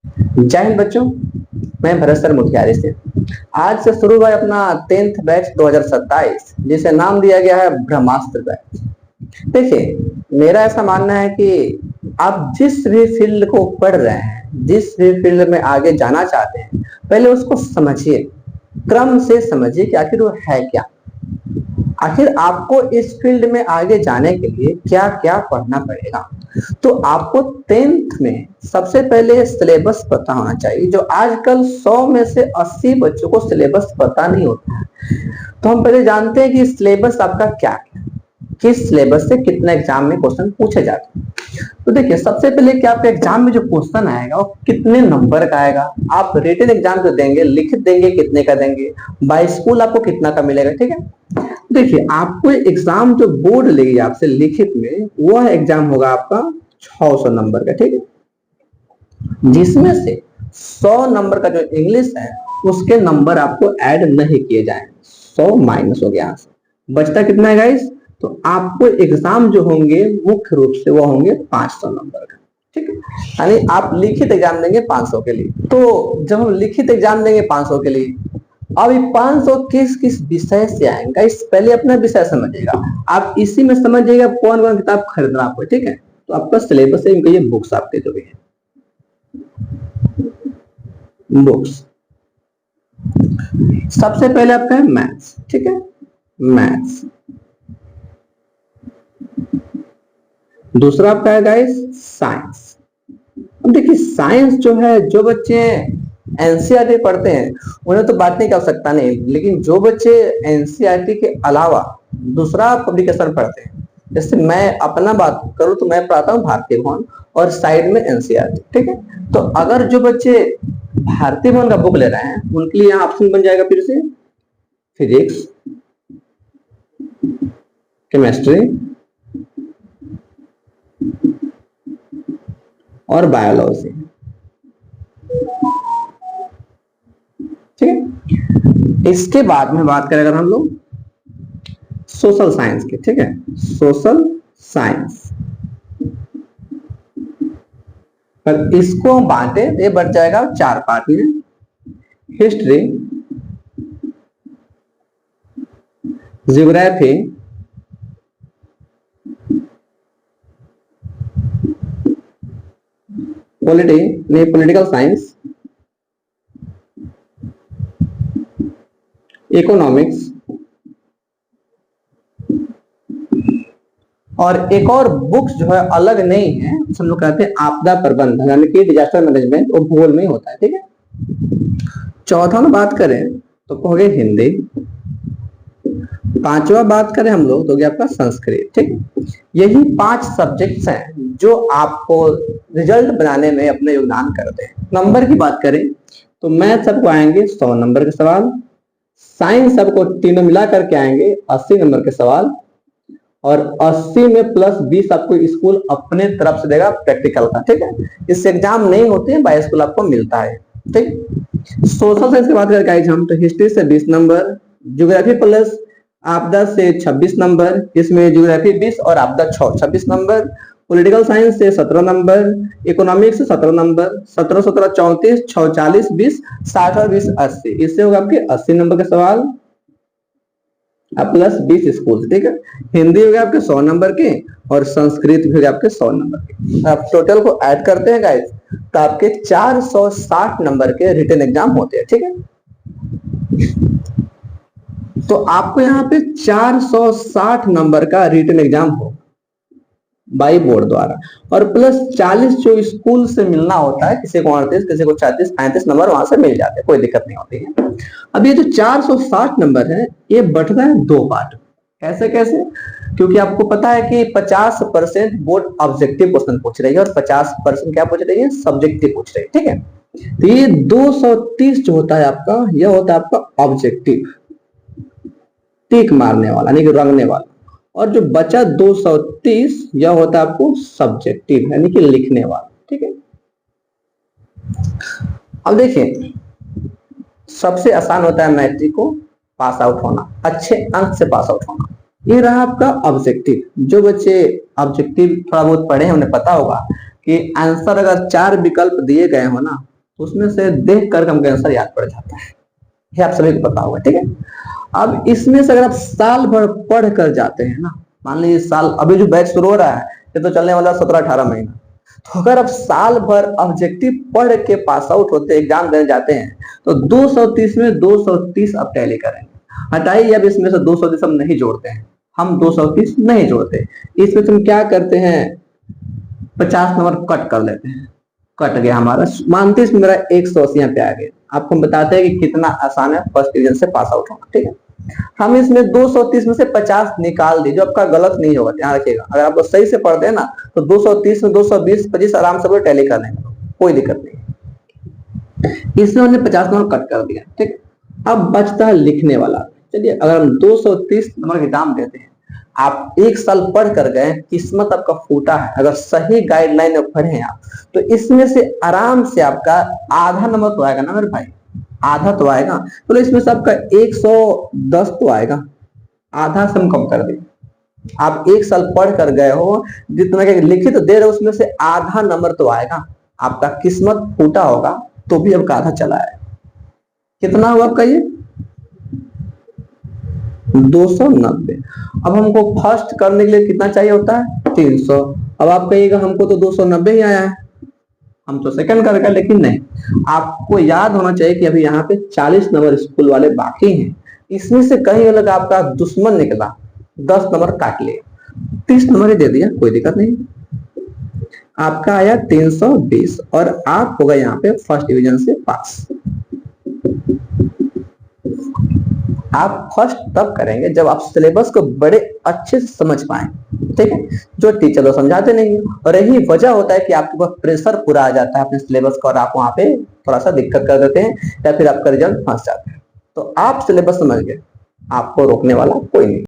जय हिंद बच्चों, मैं भरत सर मुखियारी से। आज से शुरू हुआ अपना 10th बैच 2027, जिसे नाम दिया गया है ब्रह्मास्त्र बैच। देखिए, मेरा ऐसा मानना है कि आप जिस भी फील्ड को पढ़ रहे हैं, जिस भी फील्ड में आगे जाना चाहते हैं, पहले उसको समझिए, क्रम से समझिए कि आखिर वो है क्या। आखिर आपको इस फील्ड में आगे जाने के लिए क्या क्या पढ़ना पड़ेगा। तो आपको 10th में सबसे पहले सिलेबस पता होना चाहिए, जो आजकल 100 में से 80 बच्चों को सिलेबस पता नहीं होता है। तो हम पहले जानते हैं कि सिलेबस आपका क्या है, किस सिलेबस से कितने एग्जाम में क्वेश्चन पूछे जाते हैं। तो देखिए, सबसे पहले कि आपके एग्जाम में जो क्वेश्चन आएगा वो कितने नंबर का आएगा। आप रिटन एग्जाम जो देंगे, लिखित देंगे, कितने का देंगे, बाय स्कूल आपको कितना का मिलेगा। ठीक है, देखिए आपको एग्जाम जो बोर्ड लेगी आपसे लिखित में, वह एग्जाम होगा आपका 600 नंबर का। ठीक है, जिसमें से 100 नंबर का जो इंग्लिश है उसके नंबर आपको ऐड नहीं किए जाएंगे, 100 माइनस हो गया। बचता कितना है गाइस? तो आपको एग्जाम जो होंगे मुख्य रूप से वो होंगे 500 नंबर का। ठीक है, यानी आप लिखित एग्जाम देंगे 500 के लिए। तो जब हम लिखित एग्जाम देंगे 500 के लिए, अब 500 किस किस विषय से आएंगे, इस पहले अपना विषय समझिएगा। आप इसी में समझिएगा कौन कौन किताब खरीदना आपको। ठीक है, तो आपका सिलेबस है, इनके ये बुक्स आपके जो भी है बुक्स। सबसे पहले आपका है मैथ्स। ठीक है, मैथ्स। दूसरा आपका है गाइस साइंस। अब देखिए, साइंस जो है, जो बच्चे एनसीईआरटी पढ़ते हैं उन्हें तो बांटने की आवश्यकता नहीं, लेकिन जो बच्चे एनसीईआरटी के अलावा दूसरा पब्लिकेशन पढ़ते हैं, जैसे मैं अपना बात करूं तो मैं पढ़ाता हूं भारतीय भवन और साइड में एनसीईआरटी। ठीक है, तो अगर जो बच्चे भारतीय भवन का बुक ले रहे हैं उनके लिए यहाँ ऑप्शन बन जाएगा फिर से फिजिक्स, केमिस्ट्री और बायोलॉजी। ठीक है, इसके बाद में बात करें अगर हम लोग सोशल साइंस की। ठीक है, सोशल साइंस, पर इसको हम बांटे, ये बढ़ जाएगा 4 पार्ट में। History, geography, political science, economics, और एक और बुक्स जो है अलग नहीं है, हम लोग कहते हैं आपदा प्रबंधन, यानी कि डिजास्टर मैनेजमेंट, वो भूगोल में ही होता है। ठीक है, चौथा में बात करें तो हो गया हिंदी। पांचवा बात करें हम लोग तो हो गया आपका संस्कृत। ठीक, यही 5 सब्जेक्ट्स हैं जो आपको रिजल्ट बनाने में अपने योगदान करते हैं। नंबर की बात करें तो मैथ सबको आएंगे 100 नंबर के सवाल, साइंस सबको तीनों मिला करके आएंगे 80 नंबर के सवाल, और 80 में प्लस 20 आपको स्कूल अपने तरफ से देगा प्रैक्टिकल का। ठीक है, इससे एग्जाम नहीं होते हैं, बाय स्कूल आपको मिलता है। ठीक, सोशल साइंस की बात करके हम तो हिस्ट्री से 20 नंबर, ज्योग्राफी प्लस आपदा से 26 नंबर, इसमें ज्योग्राफी 20 और आपदा 26 नंबर, पॉलिटिकल साइंस से 17 नंबर, इकोनॉमिक्स से 17 नंबर, 17 17 34, 6 40, 20 60 और 20 80, इससे होगा आपके 80 नंबर के सवाल प्लस 20 स्कूल। ठीक है, हिंदी हो गया आपके 100 नंबर के और संस्कृत भी हो गया आपके 100 नंबर के। आप टोटल को ऐड करते हैं गाइस तो आपके 460 नंबर के रिटन एग्जाम होते हैं। ठीक है, तो आपको यहाँ पे 460 नंबर का रिटन एग्जाम हो बाई बोर्ड द्वारा, और प्लस 40 जो स्कूल से मिलना होता है, किसी को 38, किसी को 34 35 नंबर वहां से मिल जाते हैं, कोई दिक्कत नहीं होती है। अब ये जो 460 नंबर है ये बढ़ता है 2 पार्ट। कैसे कैसे? क्योंकि आपको पता है कि 50% बोर्ड ऑब्जेक्टिव क्वेश्चन पूछ रही है और 50% क्या पूछ रही है, सब्जेक्टिव पूछ रही है। ठीक है, तो ये 230 जो होता है आपका, यह होता है आपका ऑब्जेक्टिव, टिक मारने वाला यानी कि रंगने वाला, और जो बचा 230 यह होता है आपको सब्जेक्टिव यानी कि लिखने वाला। ठीक है, अब देखिए सबसे आसान होता है मैट्रिक को पास आउट होना, अच्छे अंक से पास आउट होना। ये रहा आपका ऑब्जेक्टिव। जो बच्चे ऑब्जेक्टिव थोड़ा बहुत पढ़े हैं उन्हें पता होगा कि आंसर अगर 4 विकल्प दिए गए हो ना उसमें से देख कर हमको आंसर याद पड़ जाता है, ये आप सभी को पता होगा, ठीक है। अब इसमें से अगर आप साल भर पढ़ कर जाते हैं ना, मान लीजिए साल, अभी जो बैच शुरू हो रहा है ये तो चलने वाला 17-18 महीना, तो अगर आप साल भर ऑब्जेक्टिव पढ़ के पास आउट होते, एग्जाम देने जाते हैं, तो 230 में 230 आप टैली करेंगे। हटाइए, अब इसमें से 230 हम नहीं जोड़ते हैं, हम 230 नहीं जोड़ते, इसमें तुम क्या करते हैं, 50 नंबर कट कर लेते हैं, कट गया हमारा, मानते इसमें मेरा 180 पे आ गया। आपको हम बताते हैं कि कितना आसान है फर्स्ट डिवीजन से पास आउट होना, ठीक है। हम इसमें 230 में से 50 निकाल दिए, जो आपका गलत नहीं होगा, ध्यान रखिएगा। अगर आप सही से पढ़ते हैं ना तो 230 में 220 25 आराम से टैली कर लेंगे, कोई दिक्कत नहीं। इसमें हमने 50 नंबर कट कर दिया, ठीक। अब बचता है लिखने वाला। चलिए, अगर हम 230 नंबर एग्जाम देते हैं, आप एक साल पढ़ कर गए, किस्मत आपका फूटा है, अगर सही गाइडलाइन में पढ़े हैं आप, तो इसमें से आराम से आपका आधा नंबर तो आएगा ना मेरे भाई, आधा तो आएगा। तो इसमें से आपका 110 तो आएगा, आधा से हम कम कर दें। आप एक साल पढ़ कर गए हो, जितना कि लिखित दे रहे हो उसमें से आधा नंबर तो आएगा। आपका किस्मत फूटा होगा तो भी आपका आधा चला है। कितना हुआ आपका ये 290। अब हमको फर्स्ट करने के लिए कितना चाहिए होता है 300। अब आप कहिएगा हमको तो 290 ही आया है, हम तो सेकंड कर गए, लेकिन नहीं, आपको याद होना चाहिए कि अभी यहाँ पे 40 नंबर स्कूल वाले बाकी हैं। इसमें से कहीं अलग आपका दुश्मन निकला, 10 नंबर काट लिए, 30 नंबर ही दे दिया, कोई दिक्कत नहीं। आपका आया 320 और आप होगा यहाँ पे फर्स्ट डिवीजन से पास। आप फर्स्ट तब करेंगे जब आप सिलेबस को बड़े अच्छे से समझ पाए, ठीक है, जो टीचर लोग समझाते नहीं है। और यही वजह होता है कि आपके पास प्रेशर पूरा आ जाता है अपने सिलेबस का, और आप वहां पे थोड़ा सा दिक्कत कर देते हैं या फिर आपका रिजल्ट फंस जाता है। तो आप सिलेबस समझ गए, आपको रोकने वाला कोई नहीं।